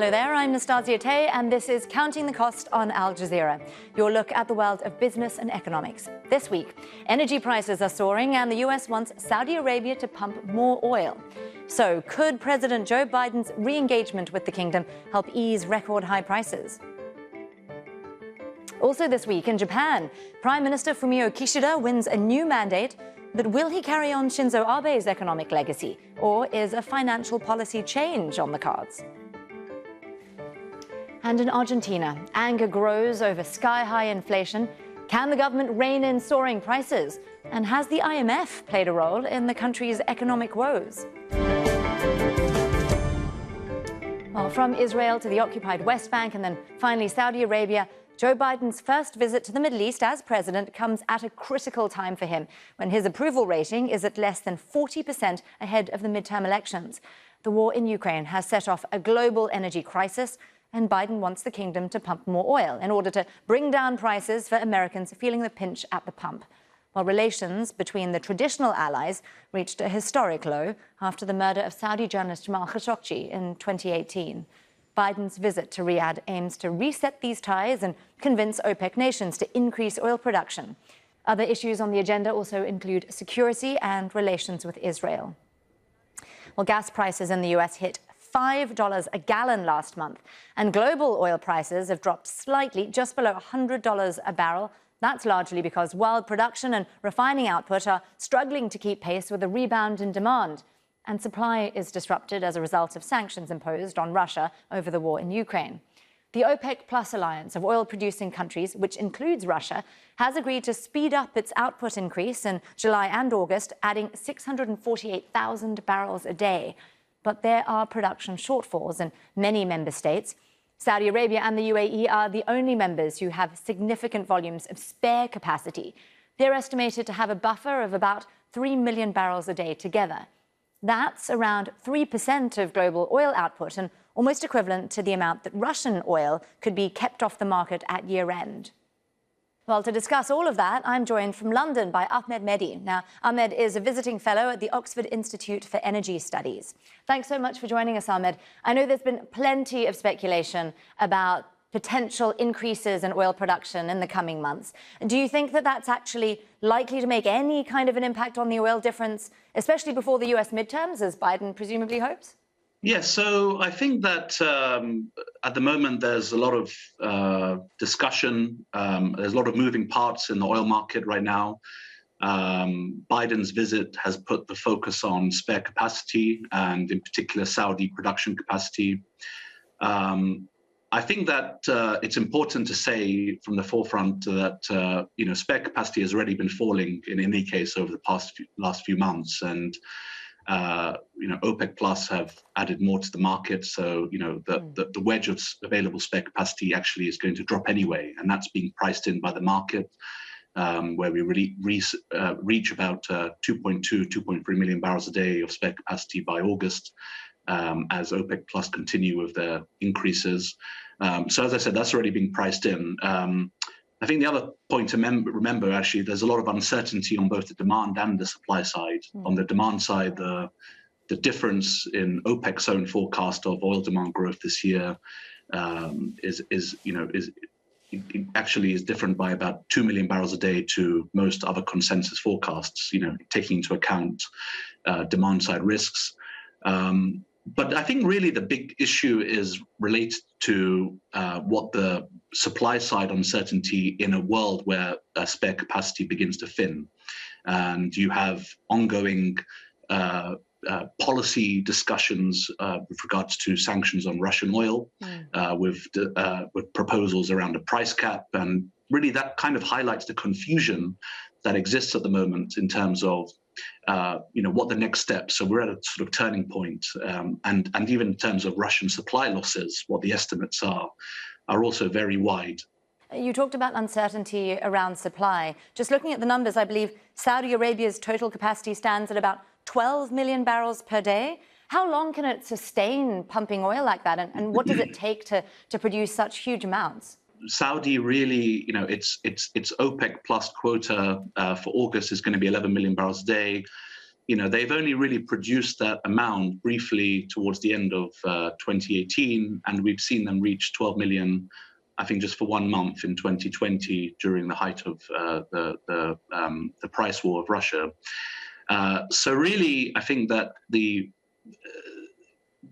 Hello there, I'm Nastasia Tay, and this is Counting the Cost on Al Jazeera, your look at the world of business and economics. This week, energy prices are soaring and the US wants Saudi Arabia to pump more oil. So could President Joe Biden's re-engagement with the kingdom help ease record high prices? Also this week in Japan, Prime Minister Fumio Kishida wins a new mandate, but will he carry on Shinzo Abe's economic legacy, or is a financial policy change on the cards? And in Argentina, anger grows over sky-high inflation. Can the government rein in soaring prices? And has the IMF played a role in the country's economic woes? Well, from Israel to the occupied West Bank and then finally Saudi Arabia, Joe Biden's first visit to the Middle East as president comes at a critical time for him, when his approval rating is at less than 40% ahead of the midterm elections. The war in Ukraine has set off a global energy crisis, and Biden wants the kingdom to pump more oil in order to bring down prices for Americans feeling the pinch at the pump. While relations between the traditional allies reached a historic low after the murder of Saudi journalist Jamal Khashoggi in 2018. Biden's visit to Riyadh aims to reset these ties and convince OPEC nations to increase oil production. Other issues on the agenda also include security and relations with Israel. Well, gas prices in the US hit $5 a gallon last month, and global oil prices have dropped slightly, just below $100 a barrel. That's largely because world production and refining output are struggling to keep pace with a rebound in demand. And supply is disrupted as a result of sanctions imposed on Russia over the war in Ukraine. The OPEC Plus alliance of oil-producing countries, which includes Russia, has agreed to speed up its output increase in July and August, adding 648,000 barrels a day. But there are production shortfalls in many member states. Saudi Arabia and the UAE are the only members who have significant volumes of spare capacity. They're estimated to have a buffer of about 3 million barrels a day together. That's around 3% of global oil output and almost equivalent to the amount that Russian oil could be kept off the market at year-end. Well, to discuss all of that, I'm joined from London by Ahmed Mehdi. Now, Ahmed is a visiting fellow at the Oxford Institute for Energy Studies. Thanks so much for joining us, Ahmed. I know there's been plenty of speculation about potential increases in oil production in the coming months. Do you think that that's actually likely to make any kind of an impact on the oil difference, especially before the US midterms, as Biden presumably hopes? Yes, so I think that at the moment there's a lot of discussion. There's a lot of moving parts in the oil market right now. Biden's visit has put the focus on spare capacity and in particular Saudi production capacity. I think that it's important to say from the forefront that spare capacity has already been falling in any case over the last few months, and OPEC Plus have added more to the market, so the wedge of available spare capacity actually is going to drop anyway, and that's being priced in by the market, where we really reach about 2.3 million barrels a day of spare capacity by August. As OPEC Plus continue with their increases. So as I said, that's already being priced in. I think the other point to remember, actually, there's a lot of uncertainty on both the demand and the supply side. On the demand side, the difference in OPEC's own forecast of oil demand growth this year actually is different by about 2 million barrels a day to most other consensus forecasts, taking into account demand side risks. But I think really the big issue is related to what the supply side uncertainty in a world where spare capacity begins to thin. And you have ongoing policy discussions with regards to sanctions on Russian oil, with proposals around a price cap. And really that kind of highlights the confusion that exists at the moment in terms of what the next steps. So we're at a sort of turning point, and even in terms of Russian supply losses, what the estimates are also very wide. You talked about uncertainty around supply. Just looking at the numbers, I believe Saudi Arabia's total capacity stands at about 12 million barrels per day. How long can it sustain pumping oil like that, and what does it take to produce such huge amounts? Saudi really, its OPEC plus quota for August is going to be 11 million barrels a day. they've only really produced that amount briefly towards the end of 2018, and we've seen them reach 12 million, I think, just for 1 month in 2020 during the height of the price war of Russia. So really, I think that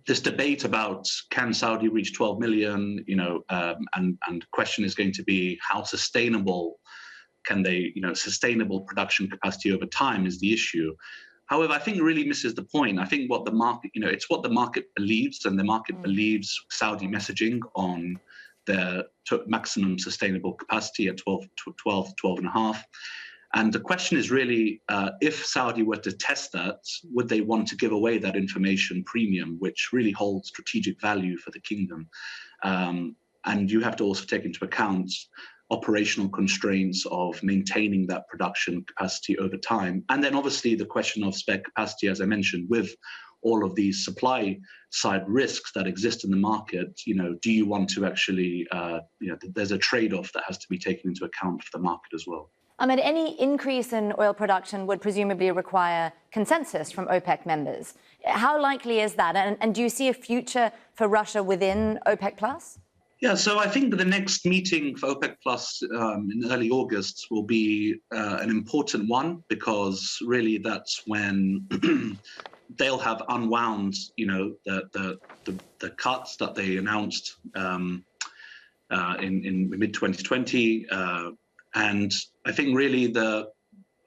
this debate about can Saudi reach 12 million, and the question is going to be how sustainable can they, sustainable production capacity over time is the issue. However, I think it really misses the point. I think what the market, it's what the market believes, and the market believes Saudi messaging on their maximum sustainable capacity at 12 and a half. And the question is really, if Saudi were to test that, would they want to give away that information premium, which really holds strategic value for the kingdom? And you have to also take into account operational constraints of maintaining that production capacity over time. And then obviously the question of spare capacity, as I mentioned, with all of these supply side risks that exist in the market, do you want to actually, there's a trade-off that has to be taken into account for the market as well. Ahmed, any increase in oil production would presumably require consensus from OPEC members. How likely is that? And do you see a future for Russia within OPEC Plus? Yeah, so I think the next meeting for OPEC Plus in early August will be an important one, because really that's when they'll have unwound, the cuts that they announced in mid-2020. And I think really the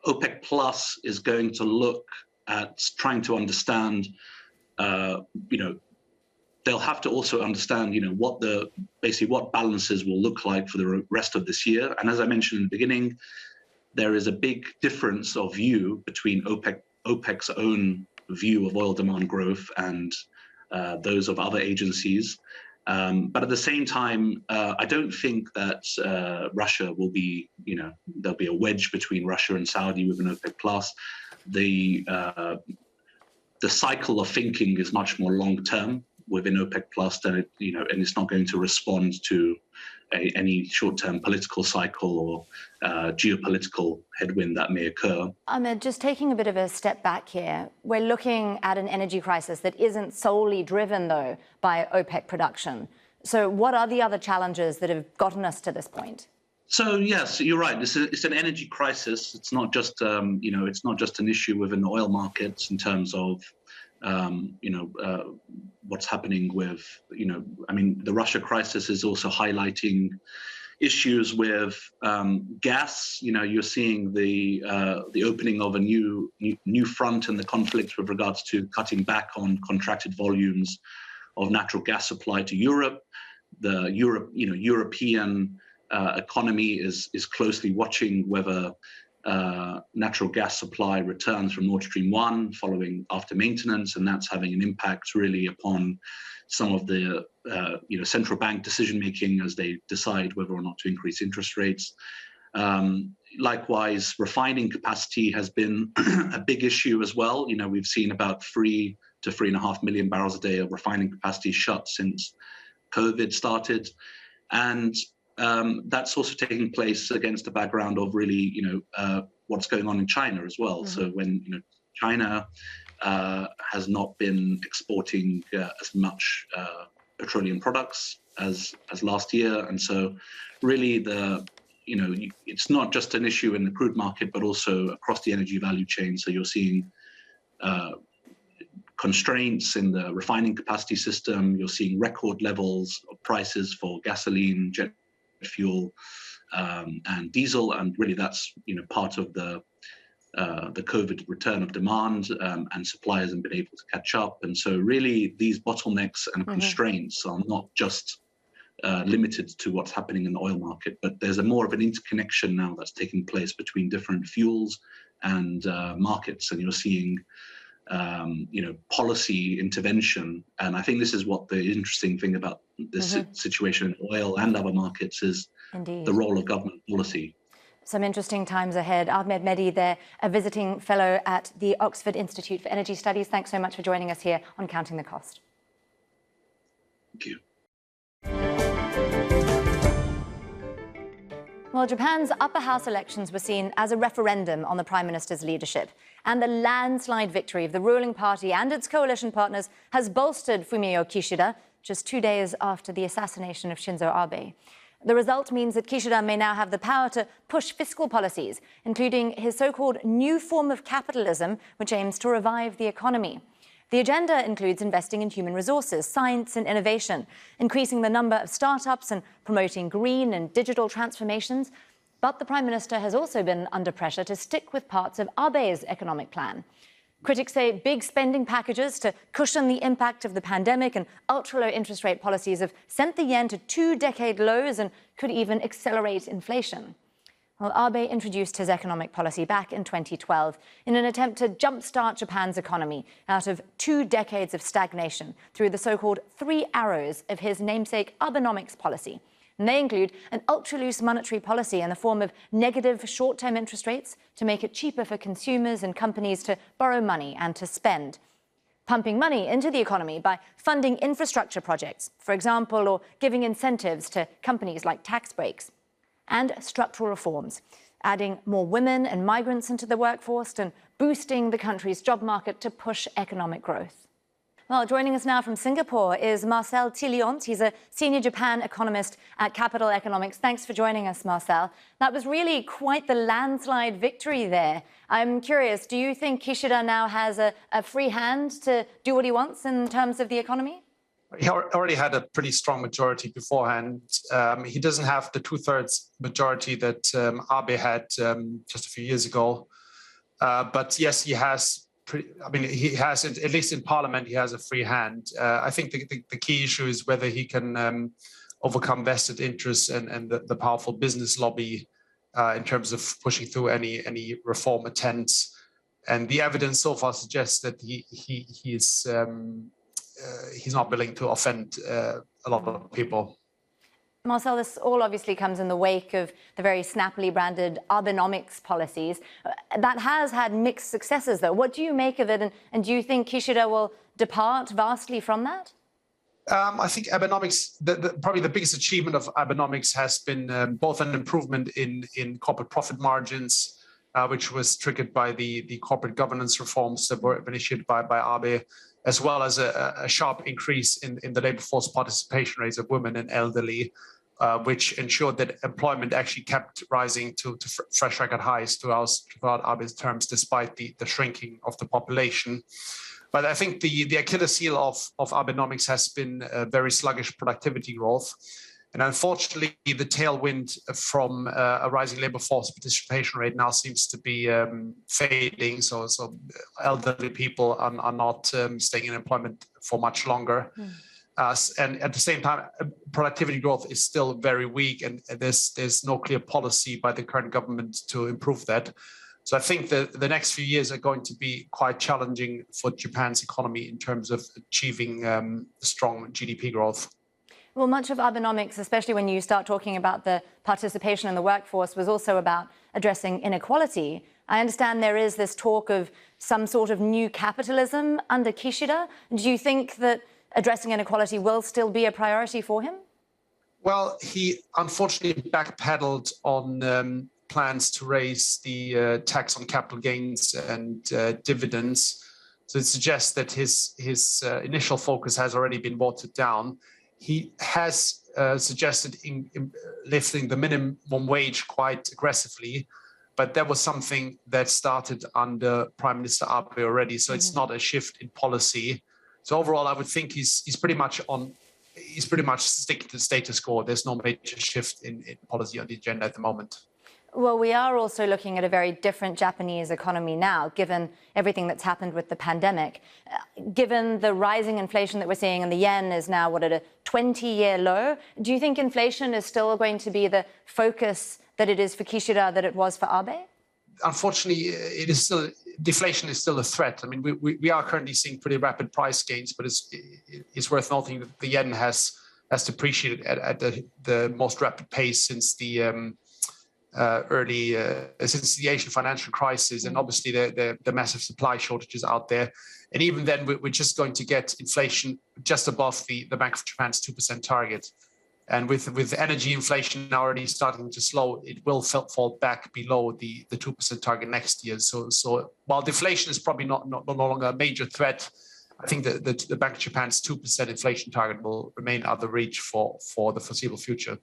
OPEC Plus is going to look at trying to understand, they'll have to also understand, basically what balances will look like for the rest of this year. And as I mentioned in the beginning, there is a big difference of view between OPEC's own view of oil demand growth and those of other agencies. But at the same time, I don't think that Russia will be, there'll be a wedge between Russia and Saudi within OPEC Plus. The cycle of thinking is much more long-term within OPEC Plus than and it's not going to respond to any short-term political cycle or geopolitical headwind that may occur. Ahmed, just taking a bit of a step back here, we're looking at an energy crisis that isn't solely driven, though, by OPEC production. So what are the other challenges that have gotten us to this point? So yes, you're right. It's an energy crisis. It's not just it's not just an issue within the oil markets in terms of what's happening with the Russia crisis is also highlighting issues with gas. You're seeing the opening of a new front in the conflict with regards to cutting back on contracted volumes of natural gas supply to Europe. The European economy is closely watching whether natural gas supply returns from Nord Stream 1 after maintenance, and that's having an impact really upon some of the central bank decision making as they decide whether or not to increase interest rates. Likewise, refining capacity has been a big issue as well. We've seen about 3 to 3.5 million barrels a day of refining capacity shut since COVID started, and that's also taking place against the background of really, what's going on in China as well. Mm-hmm. So when China has not been exporting as much petroleum products as last year, and so really it's not just an issue in the crude market, but also across the energy value chain. So you're seeing constraints in the refining capacity system. You're seeing record levels of prices for gasoline, jet fuel, and diesel, and really that's part of the COVID return of demand, and supply hasn't been able to catch up. And so really these bottlenecks and constraints are not just limited to what's happening in the oil market, but there's more of an interconnection now that's taking place between different fuels and markets, and you're seeing policy intervention. And I think this is what the interesting thing about this situation in oil and other markets is. Indeed. The role of government policy. Some interesting times ahead. Ahmed Mehdi there, a visiting fellow at the Oxford Institute for Energy Studies. Thanks so much for joining us here on Counting the Cost. Thank you. Well, Japan's upper house elections were seen as a referendum on the prime minister's leadership. And the landslide victory of the ruling party and its coalition partners has bolstered Fumio Kishida just 2 days after the assassination of Shinzo Abe. The result means that Kishida may now have the power to push fiscal policies, including his so-called new form of capitalism, which aims to revive the economy. The agenda includes investing in human resources, science and innovation, increasing the number of startups and promoting green and digital transformations. But the Prime Minister has also been under pressure to stick with parts of Abe's economic plan. Critics say big spending packages to cushion the impact of the pandemic and ultra-low interest rate policies have sent the yen to 2-decade lows and could even accelerate inflation. Well, Abe introduced his economic policy back in 2012 in an attempt to jumpstart Japan's economy out of 2 decades of stagnation through the so-called 3 arrows of his namesake Abenomics policy. And they include an ultra-loose monetary policy in the form of negative short-term interest rates to make it cheaper for consumers and companies to borrow money and to spend. Pumping money into the economy by funding infrastructure projects, for example, or giving incentives to companies like tax breaks. And structural reforms, adding more women and migrants into the workforce and boosting the country's job market to push economic growth. Well, joining us now from Singapore is Marcel Tilliont. He's a senior Japan economist at Capital Economics. Thanks for joining us, Marcel. That was really quite the landslide victory there. I'm curious, do you think Kishida now has a free hand to do what he wants in terms of the economy? He already had a pretty strong majority beforehand. He doesn't have the 2/3 majority that Abe had just a few years ago. But yes, he has. He has, at least in Parliament, he has a free hand. I think the key issue is whether he can overcome vested interests and the powerful business lobby in terms of pushing through any reform attempts. And the evidence so far suggests that he's not willing to offend a lot of people. Marcel, this all obviously comes in the wake of the very snappily branded Abenomics policies. That has had mixed successes, though. What do you make of it, and do you think Kishida will depart vastly from that? I think Abenomics, probably the biggest achievement of Abenomics has been both an improvement in corporate profit margins, which was triggered by the corporate governance reforms that were initiated by Abe, as well as a sharp increase in the labor force participation rates of women and elderly, which ensured that employment actually kept rising to fresh record highs throughout Abe's terms, despite the shrinking of the population. But I think the Achilles heel of Abenomics has been very sluggish productivity growth. And unfortunately, the tailwind from a rising labor force participation rate now seems to be fading. So elderly people are not staying in employment for much longer. And at the same time, productivity growth is still very weak, and there's no clear policy by the current government to improve that. So I think that the next few years are going to be quite challenging for Japan's economy in terms of achieving strong GDP growth. Well, much of Abenomics, especially when you start talking about the participation in the workforce, was also about addressing inequality. I understand there is this talk of some sort of new capitalism under Kishida. Do you think that addressing inequality will still be a priority for him? Well, he unfortunately backpedaled on plans to raise the tax on capital gains and dividends. So it suggests that his initial focus has already been watered down. He has suggested lifting the minimum wage quite aggressively, but that was something that started under Prime Minister Abe already. So it's not a shift in policy. So overall, I would think he's pretty much sticking to the status quo. There's no major shift in policy on the agenda at the moment. Well, we are also looking at a very different Japanese economy now, given everything that's happened with the pandemic. Given the rising inflation that we're seeing, and the yen is now, at a 20-year low, do you think inflation is still going to be the focus that it is for Kishida, that it was for Abe? Unfortunately, deflation is still a threat. I mean, we are currently seeing pretty rapid price gains, but it's worth noting that the yen has depreciated at the most rapid pace since the since the Asian financial crisis, and obviously the massive supply shortages out there. And even then, we're just going to get inflation just above the Bank of Japan's 2% target. And with energy inflation already starting to slow, it will fall back below the 2% target next year. So while deflation is probably no longer a major threat, I think the Bank of Japan's 2% inflation target will remain out of reach for the foreseeable future.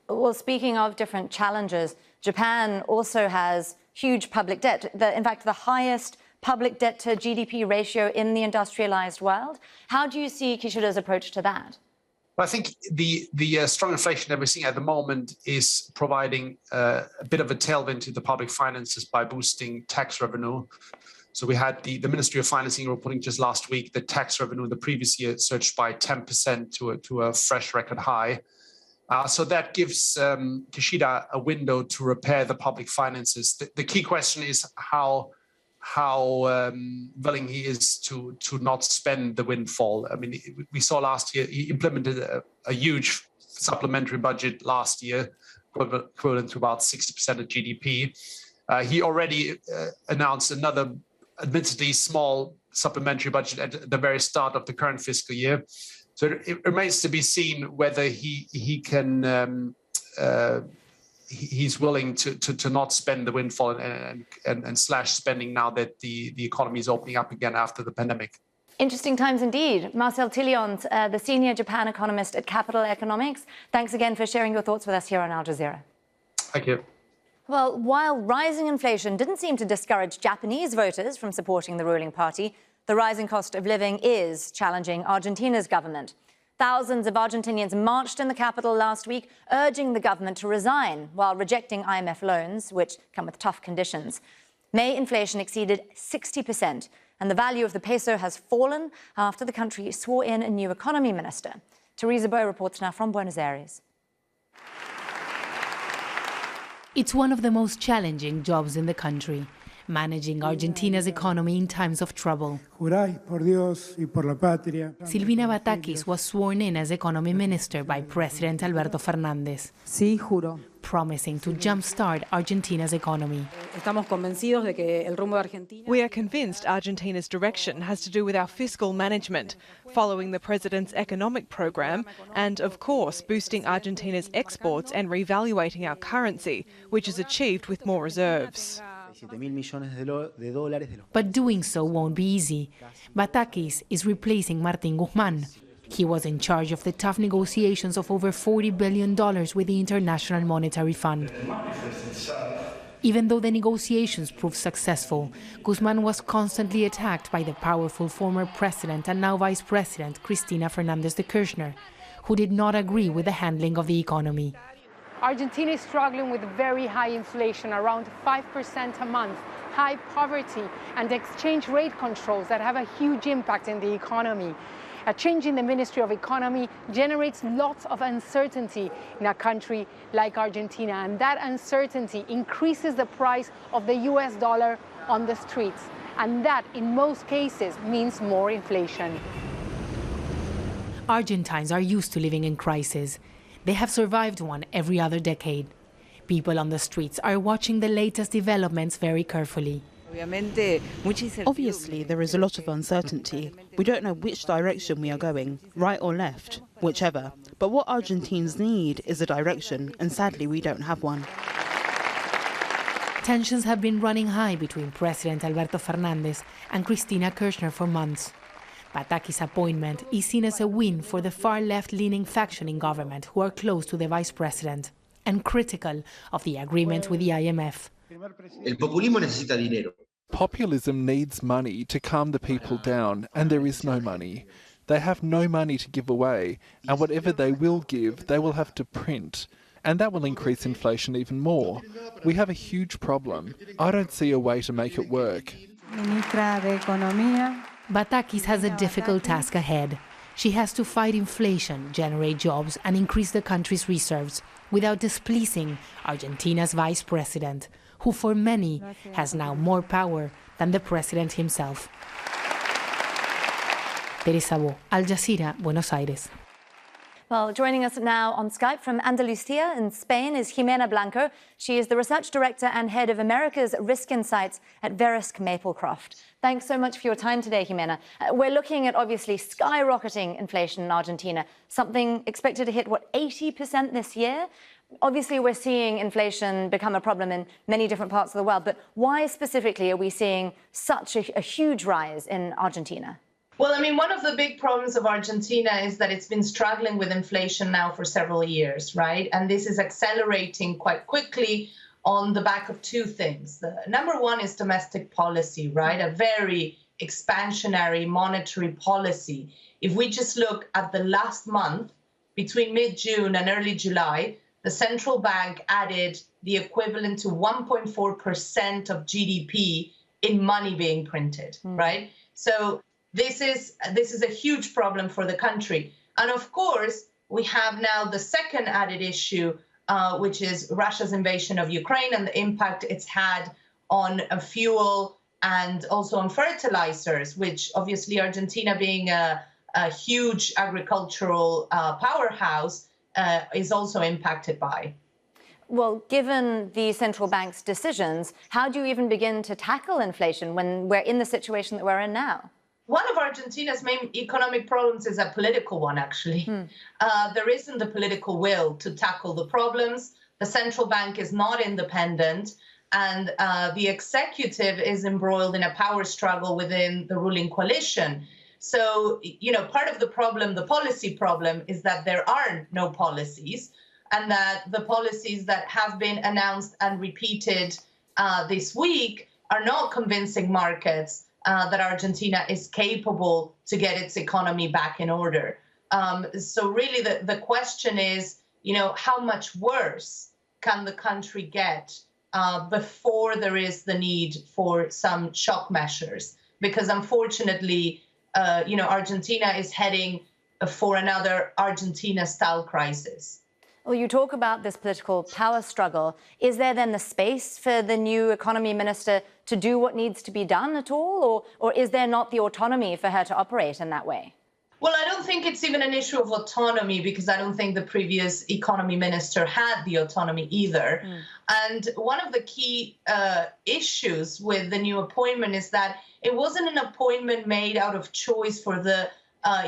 Well, speaking of different challenges, Japan also has huge public debt. In fact, the highest public debt to GDP ratio in the industrialized world. How do you see Kishida's approach to that? I think the strong inflation that we're seeing at the moment is providing a bit of a tailwind to the public finances by boosting tax revenue. So we had the Ministry of Financing reporting just last week that tax revenue in the previous year surged by 10% to a fresh record high. So that gives Kishida a window to repair the public finances. The key question is how willing he is to not spend the windfall. I mean, we saw last year he implemented a huge supplementary budget last year, equivalent to about 60% of GDP. He already announced another admittedly small supplementary budget at the very start of the current fiscal year. So it remains to be seen whether he can he's willing to not spend the windfall and slash spending now that the economy is opening up again after the pandemic. Interesting times indeed. Marcel Tillions, the senior Japan economist at Capital Economics. Thanks again for sharing your thoughts with us here on Al Jazeera. Thank you. Well, while rising inflation didn't seem to discourage Japanese voters from supporting the ruling party, the rising cost of living is challenging Argentina's government. Thousands of Argentinians marched in the capital last week, urging the government to resign while rejecting IMF loans, which come with tough conditions. May inflation exceeded 60%, and the value of the peso has fallen after the country swore in a new economy minister. Teresa Boy reports now from Buenos Aires. It's one of the most challenging jobs in the country, managing Argentina's economy in times of trouble. Silvina Batakis was sworn in as economy minister by President Alberto Fernández. Sí, juro. Promising to jumpstart Argentina's economy. We are convinced Argentina's direction has to do with our fiscal management, following the president's economic program, and, of course, boosting Argentina's exports and revaluating our currency, which is achieved with more reserves. But doing so won't be easy. Batakis is replacing Martín Guzmán. He was in charge of the tough negotiations of over $40 billion with the International Monetary Fund. Even though the negotiations proved successful, Guzmán was constantly attacked by the powerful former president and now vice president, Cristina Fernández de Kirchner, who did not agree with the handling of the economy. Argentina is struggling with very high inflation, around 5% a month, high poverty, and exchange rate controls that have a huge impact in the economy. A change in the Ministry of Economy generates lots of uncertainty in a country like Argentina, and that uncertainty increases the price of the US dollar on the streets, and that, in most cases, means more inflation. Argentines are used to living in crisis. They have survived one every other decade. People on the streets are watching the latest developments very carefully. Obviously, there is a lot of uncertainty. We don't know which direction we are going, right or left, whichever. But what Argentines need is a direction, and sadly, we don't have one. Tensions have been running high between President Alberto Fernández and Cristina Kirchner for months. Batakis' appointment is seen as a win for the far left-leaning faction in government who are close to the vice president and critical of the agreement with the IMF. Populism needs money to calm the people down, and there is no money. They have no money to give away, and whatever they will give, they will have to print. And that will increase inflation even more. We have a huge problem. I don't see a way to make it work. Batakis has a difficult task ahead. She has to fight inflation, generate jobs, and increase the country's reserves without displeasing Argentina's vice president, who for many has now more power than the president himself. Teresa Bo, Al Jazeera, Buenos Aires. Well, joining us now on Skype from Andalusia in Spain is Jimena Blanco. She is the Research Director and Head of America's Risk Insights at Verisk Maplecroft. Thanks so much for your time today, Jimena. We're looking at obviously skyrocketing inflation in Argentina, something expected to hit, 80% this year? Obviously, we're seeing inflation become a problem in many different parts of the world, but why specifically are we seeing such a huge rise in Argentina? Well, I mean, one of the big problems of Argentina is that it's been struggling with inflation now for several years, right? And this is accelerating quite quickly on the back of two things. The number one is domestic policy, right? A very expansionary monetary policy. If we just look at the last month, between mid-June and early July, the central bank added the equivalent to 1.4% of GDP in money being printed, right? So this is a huge problem for the country. And of course, we have now the second added issue, which is Russia's invasion of Ukraine and the impact it's had on fuel and also on fertilizers, which obviously Argentina being a huge agricultural powerhouse is also impacted by. Well, given the central bank's decisions, how do you even begin to tackle inflation when we're in the situation that we're in now? One of Argentina's main economic problems is a political one, actually. There isn't the political will to tackle the problems. The central bank is not independent, and the executive is embroiled in a power struggle within the ruling coalition. So, you know, part of the problem, the policy problem, is that there are no policies, and that the policies that have been announced and repeated this week are not convincing markets that Argentina is capable to get its economy back in order. So really the question is, you know, how much worse can the country get before there is the need for some shock measures? Because unfortunately, you know, Argentina is heading for another Argentina-style crisis. Well, you talk about this political power struggle. Is there then the space for the new economy minister to do what needs to be done at all? Or is there not the autonomy for her to operate in that way? Well, I don't think it's even an issue of autonomy, because I don't think the previous economy minister had the autonomy either. And one of the key issues with the new appointment is that it wasn't an appointment made out of choice for the,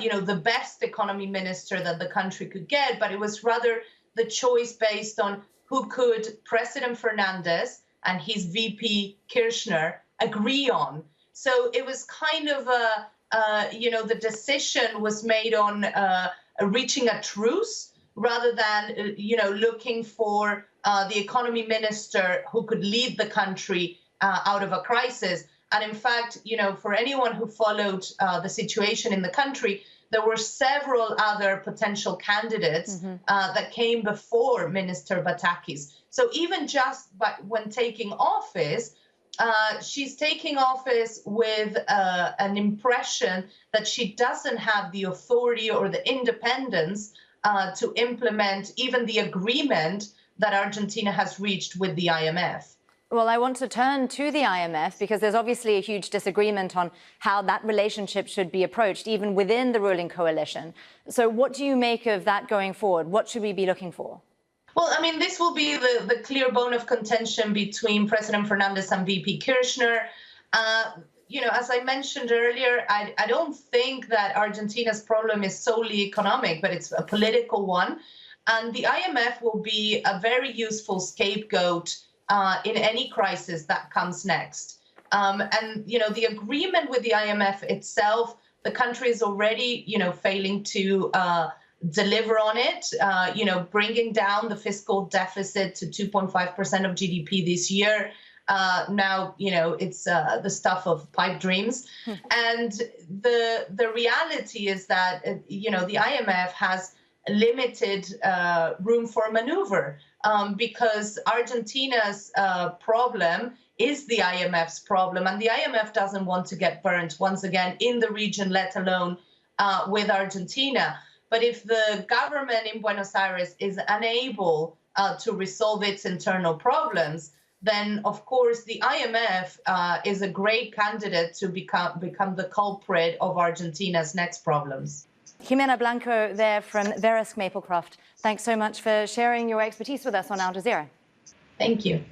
you know, the best economy minister that the country could get, but it was rather the choice based on who could President Fernandez and his VP Kirchner agree on. So it was kind of you know, the decision was made on reaching a truce rather than, you know, looking for the economy minister who could lead the country out of a crisis. And in fact, you know, for anyone who followed the situation in the country, there were several other potential candidates that came before Minister Batakis. So even just when taking office, she's taking office with an impression that she doesn't have the authority or the independence to implement even the agreement that Argentina has reached with the IMF. Well, I want to turn to the IMF because there's obviously a huge disagreement on how that relationship should be approached, even within the ruling coalition. So what do you make of that going forward? What should we be looking for? Well, I mean, this will be the clear bone of contention between President Fernandez and VP Kirchner. You know, as I mentioned earlier, I don't think that Argentina's problem is solely economic, but it's a political one. And the IMF will be a very useful scapegoat in any crisis that comes next. And, you know, the agreement with the IMF itself, the country is already, you know, failing to deliver on it, you know, bringing down the fiscal deficit to 2.5% of GDP this year. Now, you know, it's the stuff of pipe dreams. And the reality is that, you know, the IMF has limited room for maneuver. Because Argentina's problem is the IMF's problem, and the IMF doesn't want to get burnt once again in the region, let alone with Argentina. But if the government in Buenos Aires is unable to resolve its internal problems, then of course the IMF is a great candidate to become the culprit of Argentina's next problems. Jimena Blanco there from Verisk Maplecroft. Thanks so much for sharing your expertise with us on Al Jazeera. Thank you.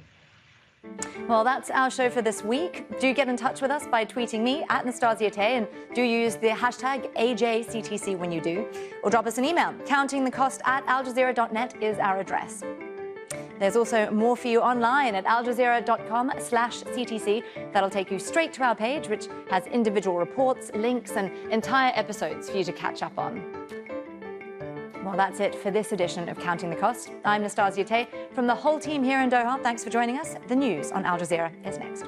Well, that's our show for this week. Do get in touch with us by tweeting me at Nastasia Tay, and do use the hashtag AJCTC when you do. Or drop us an email. countingthecost@aljazeera.net is our address. There's also more for you online at aljazeera.com/CTC. That'll take you straight to our page, which has individual reports, links, and entire episodes for you to catch up on. Well, that's it for this edition of Counting the Cost. I'm Nastasia Tay. From the whole team here in Doha, thanks for joining us. The news on Al Jazeera is next.